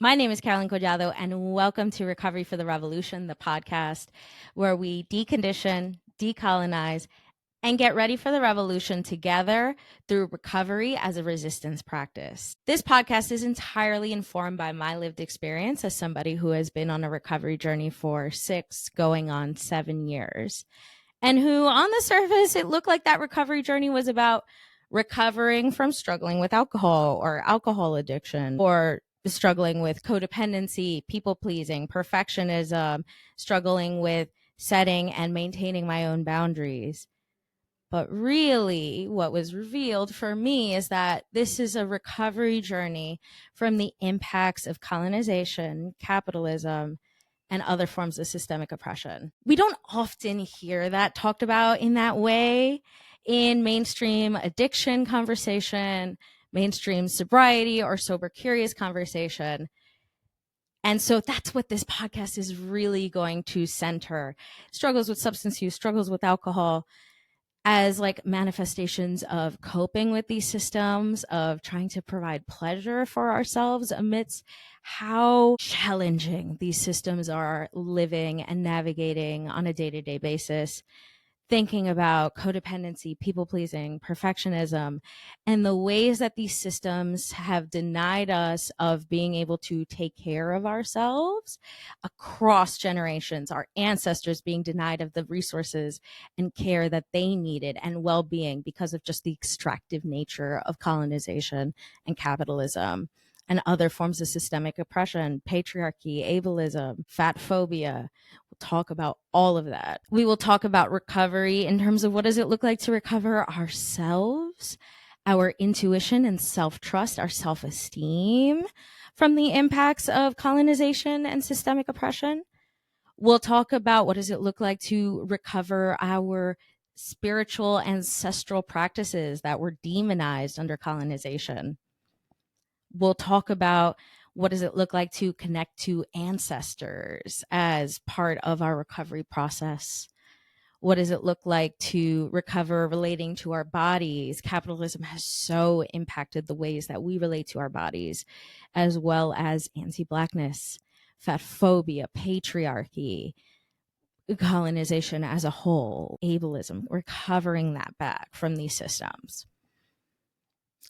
My name is Carolyn Collado, and welcome to Recovery for the Revolution, the podcast where we decondition, decolonize, and get ready for the revolution together through recovery as a resistance practice. This podcast is entirely informed by my lived experience as somebody who has been on a recovery journey for 6 going on 7 years, and who on the surface, it looked like that recovery journey was about recovering from struggling with alcohol or alcohol addiction, or struggling with codependency, people pleasing, perfectionism, struggling with setting and maintaining my own boundaries. But really, what was revealed for me is that this is a recovery journey from the impacts of colonization, capitalism, and other forms of systemic oppression. We don't often hear that talked about in that way in mainstream addiction conversation, mainstream sobriety, or sober curious conversation. And so that's what this podcast is really going to center. Struggles with substance use, struggles with alcohol, as like manifestations of coping with these systems, of trying to provide pleasure for ourselves amidst how challenging these systems are living and navigating on a day-to-day basis. Thinking about codependency, people pleasing, perfectionism, and the ways that these systems have denied us of being able to take care of ourselves across generations, our ancestors being denied of the resources and care that they needed and well-being because of just the extractive nature of colonization and capitalism and other forms of systemic oppression, patriarchy, ableism, fat phobia. We'll talk about all of that. We will talk about recovery in terms of what does it look like to recover ourselves, our intuition and self-trust, our self-esteem from the impacts of colonization and systemic oppression. We'll talk about what does it look like to recover our spiritual ancestral practices that were demonized under colonization. We'll talk about what does it look like to connect to ancestors as part of our recovery process. What does it look like to recover relating to our bodies? Capitalism has so impacted the ways that we relate to our bodies, as well as anti-Blackness, fat phobia, patriarchy, colonization as a whole, ableism, recovering that back from these systems.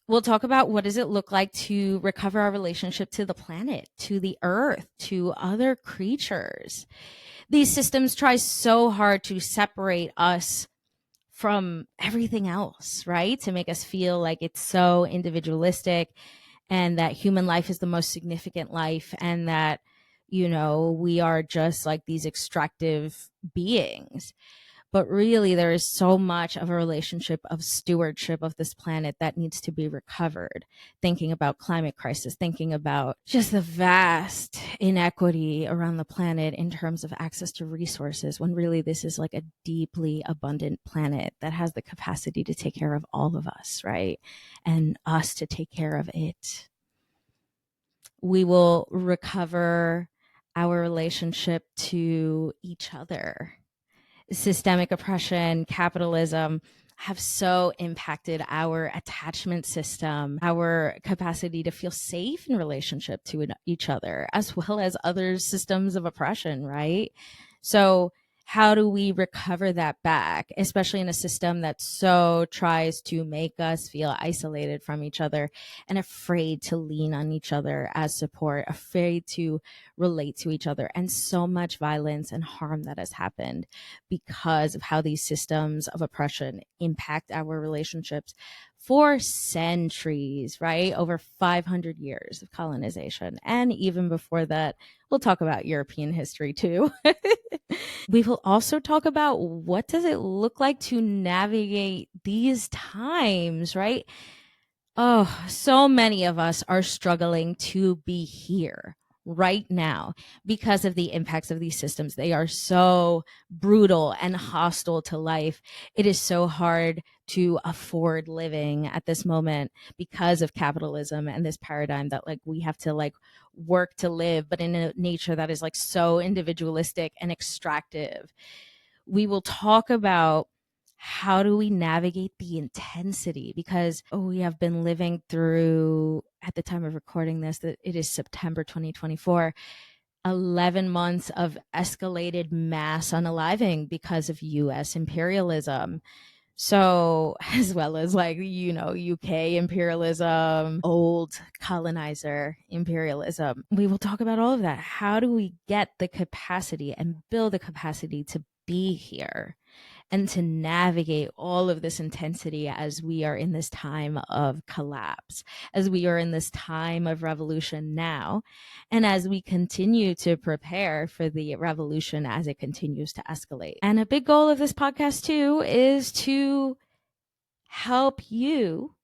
We'll talk about what does it look like to recover our relationship to the planet, to the earth, to other creatures. These systems try so hard to separate us from everything else, right? To make us feel like it's so individualistic and that human life is the most significant life, and that, we are just like these extractive beings. But really, there is so much of a relationship of stewardship of this planet that needs to be recovered. Thinking about climate crisis, thinking about just the vast inequity around the planet in terms of access to resources, when really this is like a deeply abundant planet that has the capacity to take care of all of us, right? And us to take care of it. We will recover our relationship to each other. Systemic oppression, capitalism have so impacted our attachment system, our capacity to feel safe in relationship to each other, as well as other systems of oppression, right? So how do we recover that back, especially in a system that so tries to make us feel isolated from each other and afraid to lean on each other as support, afraid to relate to each other, and so much violence and harm that has happened because of how these systems of oppression impact our relationships for centuries, right? Over 500 years of colonization. And even before that, we'll talk about European history too. We will also talk about what does it look like to navigate these times, right? Oh, so many of us are struggling to be here right now because of the impacts of these systems. They are so brutal and hostile to life. It is so hard to afford living at this moment because of capitalism and this paradigm that like we have to like work to live, but in a nature that is like so individualistic and extractive. We will talk about how do we navigate the intensity? Because we have been living through, at the time of recording this, that it is September 2024, 11 months of escalated mass unaliving because of US imperialism. So, as well as UK imperialism, old colonizer imperialism. We will talk about all of that. How do we get the capacity and build the capacity to be here and to navigate all of this intensity as we are in this time of collapse, as we are in this time of revolution now, and as we continue to prepare for the revolution as it continues to escalate. And a big goal of this podcast, too, is to help you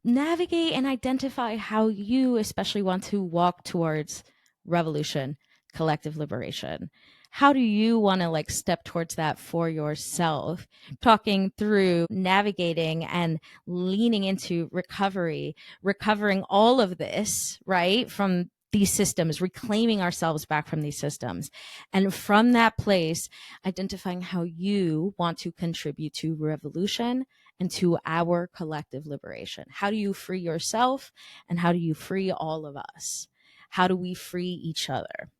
navigate and identify how you especially want to walk towards revolution, collective liberation. How do you want to step towards that for yourself? Talking through navigating and leaning into recovery, recovering all of this, right? From these systems, reclaiming ourselves back from these systems. And from that place, identifying how you want to contribute to revolution and to our collective liberation. How do you free yourself, and how do you free all of us? How do we free each other?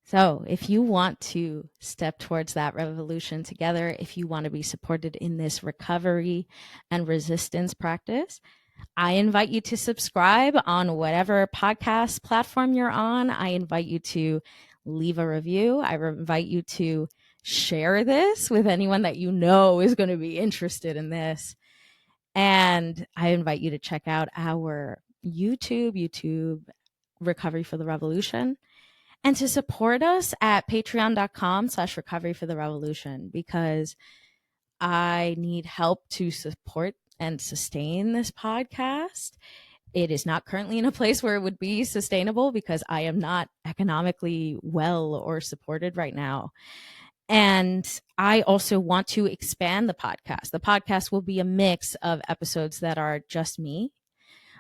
So if you want to step towards that revolution together, if you want to be supported in this recovery and resistance practice, I invite you to subscribe on whatever podcast platform you're on. I invite you to leave a review. I invite you to share this with anyone that you know is going to be interested in this. And I invite you to check out our YouTube Recovery for the Revolution, and to support us at patreon.com/recovery for the revolution, because I need help to support and sustain this podcast. It is not currently in a place where it would be sustainable because I am not economically well or supported right now. And I also want to expand the podcast. The podcast will be a mix of episodes that are just me,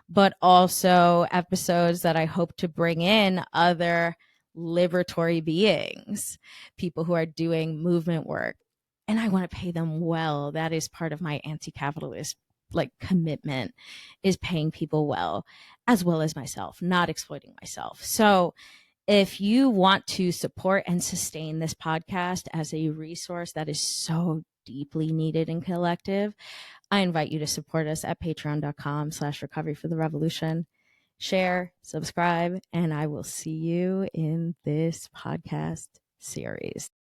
but also episodes that I hope to bring in other liberatory beings, people who are doing movement work. And I want to pay them well. That is part of my anti-capitalist commitment, is paying people well as myself, not exploiting myself. So if you want to support and sustain this podcast as a resource that is so deeply needed in collective, I invite you to support us at patreon.com/recovery for the revolution. Share, subscribe, and I will see you in this podcast series.